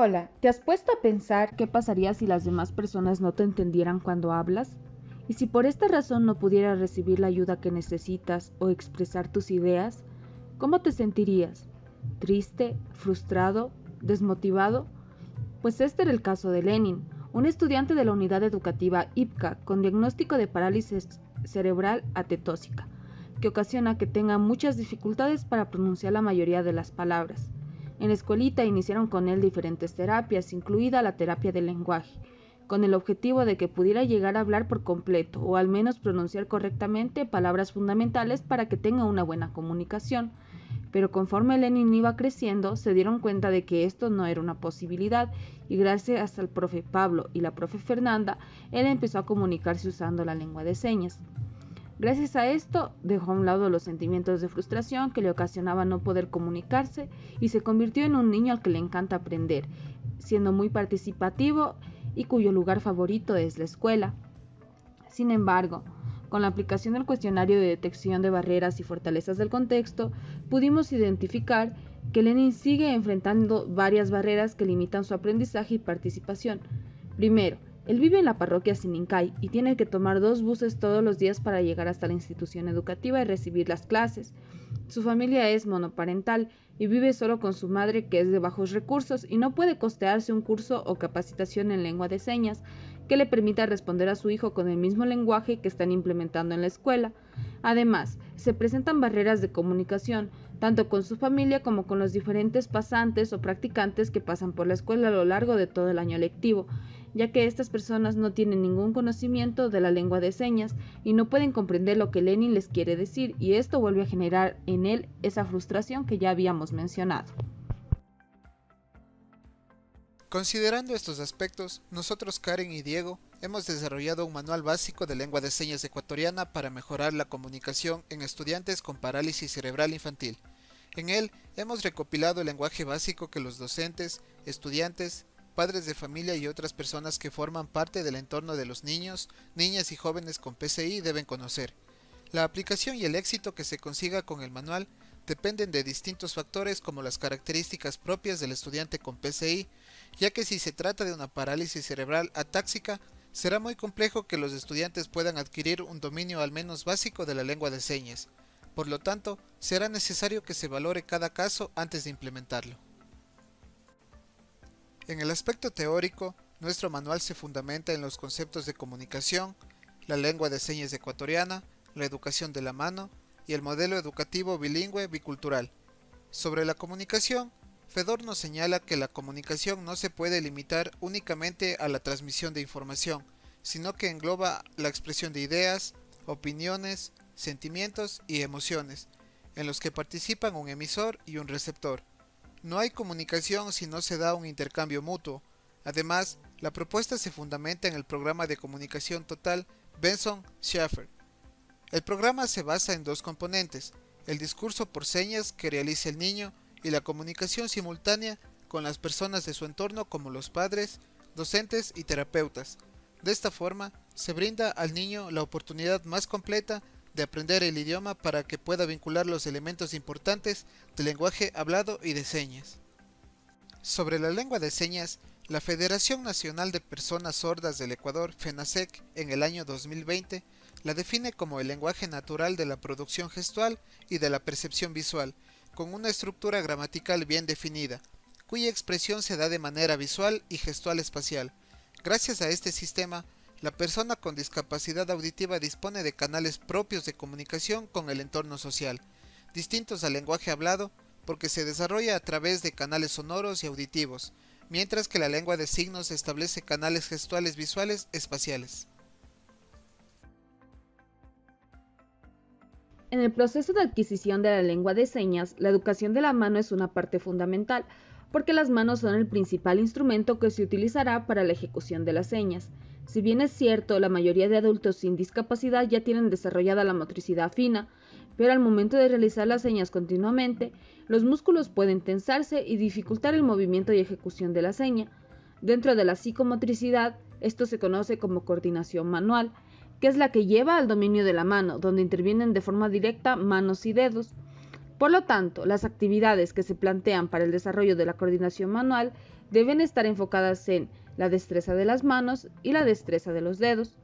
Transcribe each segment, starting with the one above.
Hola, ¿te has puesto a pensar qué pasaría si las demás personas no te entendieran cuando hablas? ¿Y si por esta razón no pudieras recibir la ayuda que necesitas o expresar tus ideas? ¿Cómo te sentirías? ¿Triste? ¿Frustrado? ¿Desmotivado? Pues este era el caso de Lenin, un estudiante de la unidad educativa IPCA con diagnóstico de parálisis cerebral atetósica, que ocasiona que tenga muchas dificultades para pronunciar la mayoría de las palabras. En la escuelita iniciaron con él diferentes terapias, incluida la terapia del lenguaje, con el objetivo de que pudiera llegar a hablar por completo o al menos pronunciar correctamente palabras fundamentales para que tenga una buena comunicación. Pero conforme Lenin iba creciendo, se dieron cuenta de que esto no era una posibilidad y gracias al profe Pablo y la profe Fernanda, él empezó a comunicarse usando la lengua de señas. Gracias a esto, dejó a un lado los sentimientos de frustración que le ocasionaba no poder comunicarse y se convirtió en un niño al que le encanta aprender, siendo muy participativo y cuyo lugar favorito es la escuela. Sin embargo, con la aplicación del cuestionario de detección de barreras y fortalezas del contexto, pudimos identificar que Lenin sigue enfrentando varias barreras que limitan su aprendizaje y participación. Primero, él vive en la parroquia Sinincay y tiene que tomar 2 buses todos los días para llegar hasta la institución educativa y recibir las clases. Su familia es monoparental y vive solo con su madre, que es de bajos recursos y no puede costearse un curso o capacitación en lengua de señas que le permita responder a su hijo con el mismo lenguaje que están implementando en la escuela. Además, se presentan barreras de comunicación, tanto con su familia como con los diferentes pasantes o practicantes que pasan por la escuela a lo largo de todo el año lectivo, ya que estas personas no tienen ningún conocimiento de la lengua de señas y no pueden comprender lo que Lenin les quiere decir, y esto vuelve a generar en él esa frustración que ya habíamos mencionado. Considerando estos aspectos, nosotros, Karen y Diego, hemos desarrollado un manual básico de lengua de señas ecuatoriana para mejorar la comunicación en estudiantes con parálisis cerebral infantil. En él hemos recopilado el lenguaje básico que los docentes, estudiantes, padres de familia y otras personas que forman parte del entorno de los niños, niñas y jóvenes con PCI deben conocer. La aplicación y el éxito que se consiga con el manual dependen de distintos factores como las características propias del estudiante con PCI, ya que si se trata de una parálisis cerebral atáxica, será muy complejo que los estudiantes puedan adquirir un dominio al menos básico de la lengua de señas. Por lo tanto, será necesario que se valore cada caso antes de implementarlo. En el aspecto teórico, nuestro manual se fundamenta en los conceptos de comunicación, la lengua de señas ecuatoriana, la educación de la mano y el modelo educativo bilingüe bicultural. Sobre la comunicación, Fedor nos señala que la comunicación no se puede limitar únicamente a la transmisión de información, sino que engloba la expresión de ideas, opiniones, sentimientos y emociones, en los que participan un emisor y un receptor. No hay comunicación si no se da un intercambio mutuo. Además, la propuesta se fundamenta en el programa de comunicación total Benson-Schaeffer. El programa se basa en 2 componentes: el discurso por señas que realiza el niño y la comunicación simultánea con las personas de su entorno como los padres, docentes y terapeutas. De esta forma, se brinda al niño la oportunidad más completa de aprender el idioma para que pueda vincular los elementos importantes del lenguaje hablado y de señas. Sobre la lengua de señas, la Federación Nacional de Personas Sordas del Ecuador, FENASEC, en el año 2020, la define como el lenguaje natural de la producción gestual y de la percepción visual, con una estructura gramatical bien definida, cuya expresión se da de manera visual y gestual espacial. Gracias a este sistema, la persona con discapacidad auditiva dispone de canales propios de comunicación con el entorno social, distintos al lenguaje hablado, porque se desarrolla a través de canales sonoros y auditivos, mientras que la lengua de signos establece canales gestuales visuales espaciales. En el proceso de adquisición de la lengua de señas, la educación de la mano es una parte fundamental, porque las manos son el principal instrumento que se utilizará para la ejecución de las señas. Si bien es cierto, la mayoría de adultos sin discapacidad ya tienen desarrollada la motricidad fina, pero al momento de realizar las señas continuamente, los músculos pueden tensarse y dificultar el movimiento y ejecución de la seña. Dentro de la psicomotricidad, esto se conoce como coordinación manual, que es la que lleva al dominio de la mano, donde intervienen de forma directa manos y dedos. Por lo tanto, las actividades que se plantean para el desarrollo de la coordinación manual deben estar enfocadas en la destreza de las manos y la destreza de los dedos.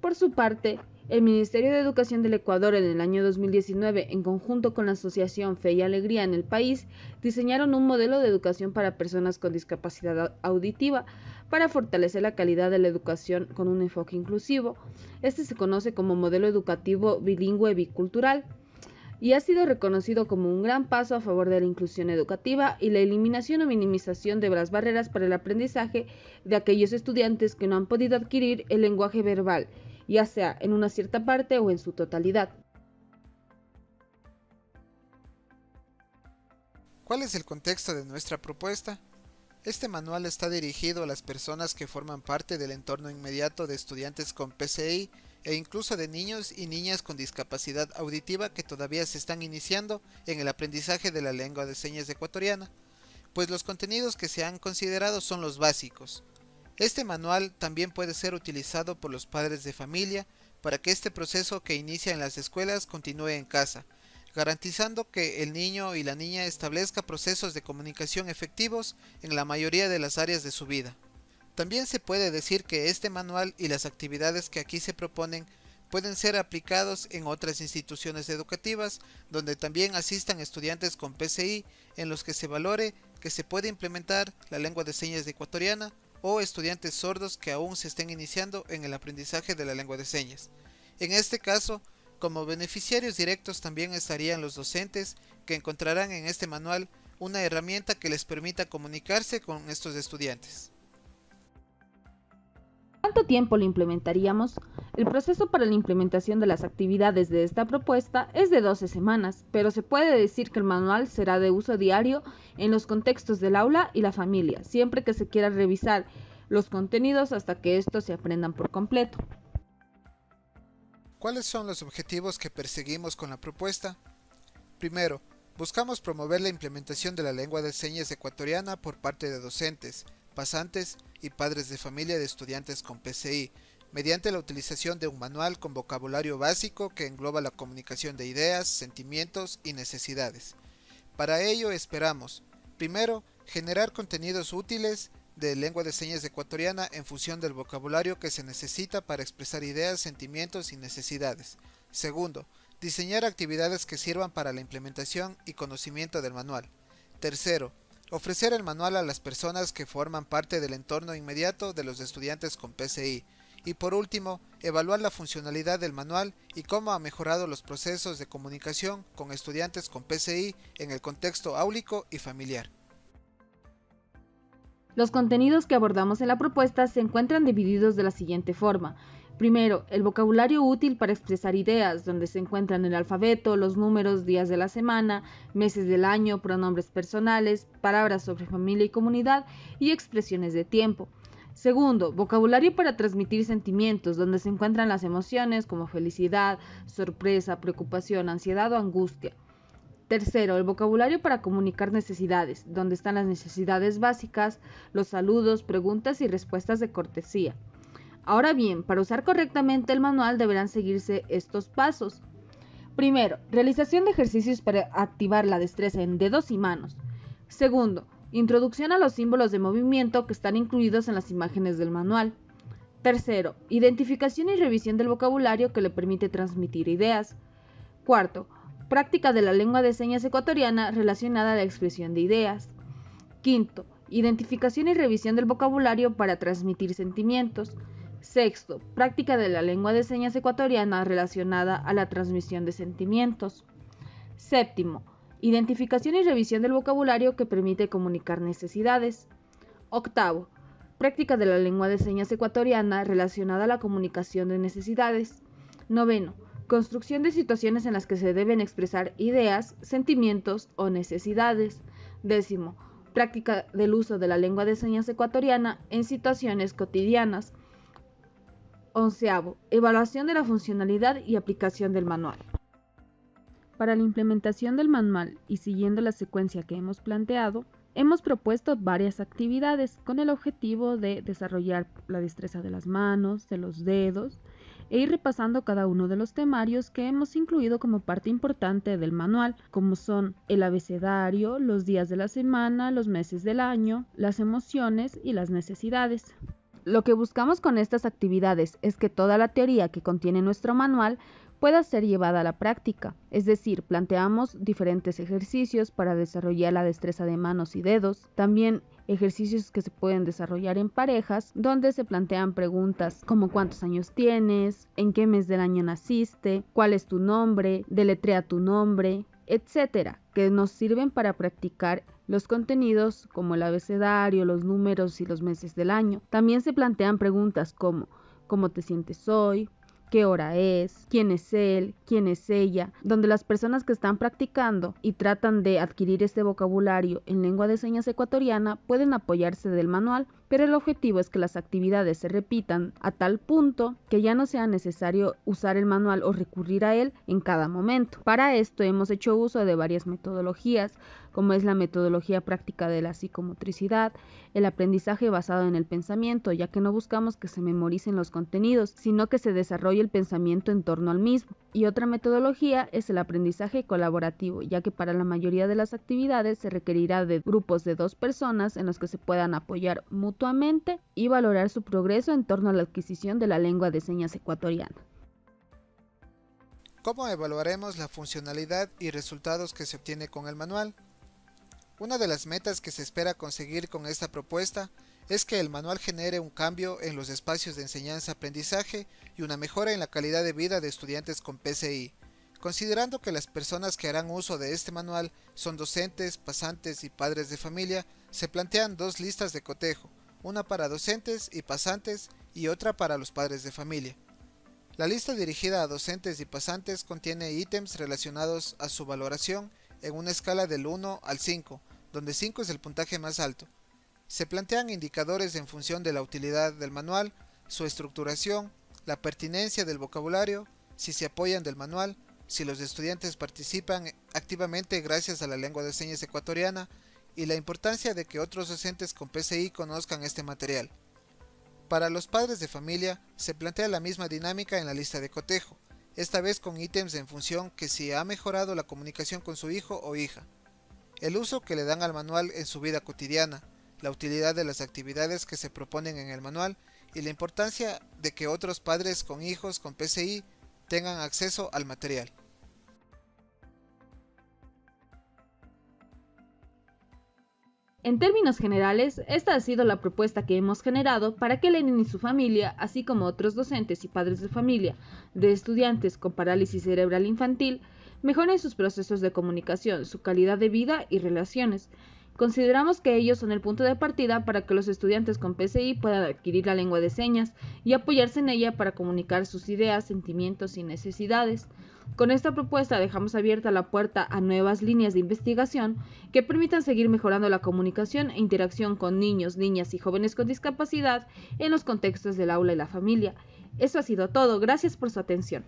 Por su parte, el Ministerio de Educación del Ecuador en el año 2019, en conjunto con la Asociación Fe y Alegría en el país, diseñaron un modelo de educación para personas con discapacidad auditiva para fortalecer la calidad de la educación con un enfoque inclusivo. Este se conoce como modelo educativo bilingüe bicultural y ha sido reconocido como un gran paso a favor de la inclusión educativa y la eliminación o minimización de las barreras para el aprendizaje de aquellos estudiantes que no han podido adquirir el lenguaje verbal, ya sea en una cierta parte o en su totalidad. ¿Cuál es el contexto de nuestra propuesta? Este manual está dirigido a las personas que forman parte del entorno inmediato de estudiantes con PCI e incluso de niños y niñas con discapacidad auditiva que todavía se están iniciando en el aprendizaje de la lengua de señas ecuatoriana, pues los contenidos que se han considerado son los básicos. Este manual también puede ser utilizado por los padres de familia para que este proceso que inicia en las escuelas continúe en casa, garantizando que el niño y la niña establezca procesos de comunicación efectivos en la mayoría de las áreas de su vida. También se puede decir que este manual y las actividades que aquí se proponen pueden ser aplicados en otras instituciones educativas donde también asistan estudiantes con PCI en los que se valore que se puede implementar la lengua de señas ecuatoriana o estudiantes sordos que aún se estén iniciando en el aprendizaje de la lengua de señas. En este caso, como beneficiarios directos también estarían los docentes que encontrarán en este manual una herramienta que les permita comunicarse con estos estudiantes. ¿Cuánto tiempo lo implementaríamos? El proceso para la implementación de las actividades de esta propuesta es de 12 semanas, pero se puede decir que el manual será de uso diario en los contextos del aula y la familia, siempre que se quiera revisar los contenidos hasta que estos se aprendan por completo. ¿Cuáles son los objetivos que perseguimos con la propuesta? Primero, buscamos promover la implementación de la lengua de señas ecuatoriana por parte de docentes, pasantes y padres de familia de estudiantes con PCI, mediante la utilización de un manual con vocabulario básico que engloba la comunicación de ideas, sentimientos y necesidades. Para ello esperamos, primero, generar contenidos útiles de lengua de señas ecuatoriana en función del vocabulario que se necesita para expresar ideas, sentimientos y necesidades. Segundo, diseñar actividades que sirvan para la implementación y conocimiento del manual. Tercero, ofrecer el manual a las personas que forman parte del entorno inmediato de los estudiantes con PCI. Y por último, evaluar la funcionalidad del manual y cómo ha mejorado los procesos de comunicación con estudiantes con PCI en el contexto áulico y familiar. Los contenidos que abordamos en la propuesta se encuentran divididos de la siguiente forma. Primero, el vocabulario útil para expresar ideas, donde se encuentran el alfabeto, los números, días de la semana, meses del año, pronombres personales, palabras sobre familia y comunidad y expresiones de tiempo. Segundo, vocabulario para transmitir sentimientos, donde se encuentran las emociones como felicidad, sorpresa, preocupación, ansiedad o angustia. Tercero, el vocabulario para comunicar necesidades, donde están las necesidades básicas, los saludos, preguntas y respuestas de cortesía. Ahora bien, para usar correctamente el manual deberán seguirse estos pasos. Primero, realización de ejercicios para activar la destreza en dedos y manos. Segundo, introducción a los símbolos de movimiento que están incluidos en las imágenes del manual. Tercero, identificación y revisión del vocabulario que le permite transmitir ideas. Cuarto, práctica de la lengua de señas ecuatoriana relacionada a la expresión de ideas. Quinto, identificación y revisión del vocabulario para transmitir sentimientos. Sexto, práctica de la lengua de señas ecuatoriana relacionada a la transmisión de sentimientos. Séptimo, identificación y revisión del vocabulario que permite comunicar necesidades. Octavo, práctica de la lengua de señas ecuatoriana relacionada a la comunicación de necesidades. Noveno, construcción de situaciones en las que se deben expresar ideas, sentimientos o necesidades. Décimo, práctica del uso de la lengua de señas ecuatoriana en situaciones cotidianas. Onceavo, evaluación de la funcionalidad y aplicación del manual. Para la implementación del manual y siguiendo la secuencia que hemos planteado, hemos propuesto varias actividades con el objetivo de desarrollar la destreza de las manos, de los dedos, e ir repasando cada uno de los temarios que hemos incluido como parte importante del manual, como son el abecedario, los días de la semana, los meses del año, las emociones y las necesidades. Lo que buscamos con estas actividades es que toda la teoría que contiene nuestro manual pueda ser llevada a la práctica, es decir, planteamos diferentes ejercicios para desarrollar la destreza de manos y dedos, también ejercicios que se pueden desarrollar en parejas, donde se plantean preguntas como cuántos años tienes, en qué mes del año naciste, cuál es tu nombre, deletrea tu nombre, etcétera, que nos sirven para practicar los contenidos como el abecedario, los números y los meses del año. También se plantean preguntas como ¿cómo te sientes hoy? ¿Qué hora es? ¿Quién es él? ¿Quién es ella? Donde las personas que están practicando y tratan de adquirir este vocabulario en lengua de señas ecuatoriana pueden apoyarse del manual, pero el objetivo es que las actividades se repitan a tal punto que ya no sea necesario usar el manual o recurrir a él en cada momento. Para esto hemos hecho uso de varias metodologías, como es la metodología práctica de la psicomotricidad, el aprendizaje basado en el pensamiento, ya que no buscamos que se memoricen los contenidos, sino que se desarrolle el pensamiento en torno al mismo. Y otra metodología es el aprendizaje colaborativo, ya que para la mayoría de las actividades se requerirá de grupos de 2 personas en los que se puedan apoyar mutuamente y valorar su progreso en torno a la adquisición de la lengua de señas ecuatoriana. ¿Cómo evaluaremos la funcionalidad y resultados que se obtiene con el manual? Una de las metas que se espera conseguir con esta propuesta es que el manual genere un cambio en los espacios de enseñanza-aprendizaje y una mejora en la calidad de vida de estudiantes con PCI, considerando que las personas que harán uso de este manual son docentes, pasantes y padres de familia. Se plantean 2 listas de cotejo, una para docentes y pasantes y otra para los padres de familia. La lista dirigida a docentes y pasantes contiene ítems relacionados a su valoración en una escala del 1 al 5, donde 5 es el puntaje más alto. Se plantean indicadores en función de la utilidad del manual, su estructuración, la pertinencia del vocabulario, si se apoyan del manual, si los estudiantes participan activamente gracias a la lengua de señas ecuatoriana y la importancia de que otros docentes con PCI conozcan este material. Para los padres de familia se plantea la misma dinámica en la lista de cotejo, esta vez con ítems en función que si ha mejorado la comunicación con su hijo o hija, el uso que le dan al manual en su vida cotidiana, la utilidad de las actividades que se proponen en el manual y la importancia de que otros padres con hijos con PCI tengan acceso al material. En términos generales, esta ha sido la propuesta que hemos generado para que Lenin y su familia, así como otros docentes y padres de familia de estudiantes con parálisis cerebral infantil, mejoren sus procesos de comunicación, su calidad de vida y relaciones. Consideramos que ellos son el punto de partida para que los estudiantes con PCI puedan adquirir la lengua de señas y apoyarse en ella para comunicar sus ideas, sentimientos y necesidades. Con esta propuesta dejamos abierta la puerta a nuevas líneas de investigación que permitan seguir mejorando la comunicación e interacción con niños, niñas y jóvenes con discapacidad en los contextos del aula y la familia. Eso ha sido todo. Gracias por su atención.